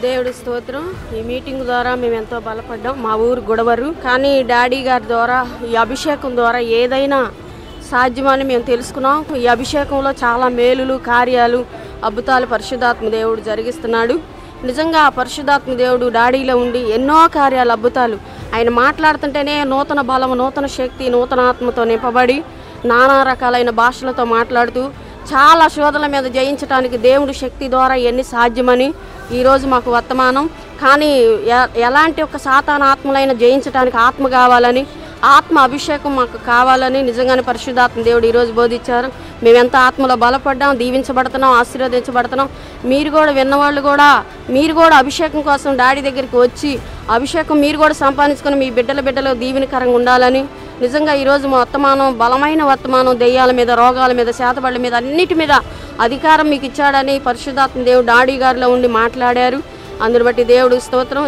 దేవుడి స్తోత్రం. ఈ మీటింగ్ ద్వారా మేము ఎంతో బలపడ్డాం. మా ఊరు గుడవరు, కానీ డాడీ గారి ద్వారా ఈ అభిషేకం ద్వారా ఏదైనా సాధ్యమని మేము తెలుసుకున్నాం. ఈ అభిషేకంలో చాలా మేలులు, కార్యాలు, అద్భుతాలు పరిశుద్ధాత్మ దేవుడు జరిగిస్తున్నాడు. నిజంగా ఆ పరిశుద్ధాత్మ దేవుడు డాడీలో ఉండి ఎన్నో కార్యాలు, అద్భుతాలు ఆయన మాట్లాడుతుంటేనే నూతన బలం, నూతన శక్తి, నూతన ఆత్మతో నింపబడి నానా రకాలైన భాషలతో మాట్లాడుతూ చాలా శోధనల మీద జయించడానికి దేవుడు శక్తి ద్వారా ఎన్ని సాధ్యమని ఈరోజు మాకు వర్తమానం. కానీ ఎలాంటి ఒక సాతాన ఆత్మలైన జయించడానికి ఆత్మ కావాలని, ఆత్మ అభిషేకం మాకు కావాలని నిజంగానే పరిశుద్ధాత్మ దేవుడు ఈరోజు బోధించారు. మేము ఎంత ఆత్మలో బలపడ్డాం, దీవించబడుతున్నాం, ఆశీర్వదించబడుతున్నాం. మీరు కూడా విన్నవాళ్ళు కూడా మీరు కూడా అభిషేకం కోసం డాడీ దగ్గరికి వచ్చి అభిషేకం మీరు కూడా సంపాదించుకొని మీ బిడ్డలు దీవెనకరంగా ఉండాలని నిజంగా ఈరోజు మా వర్తమానం బలమైన వర్తమానం, దెయ్యాల మీద, రోగాల మీద, శాతబళ్ళ మీద, అన్నిటి మీద అధికారం మీకు ఇచ్చాడని పరిశుద్ధాత్మ దేవుడు డాడీ గారిలో ఉండి మాట్లాడారు. అందుని బట్టి దేవుడు స్తోత్రం.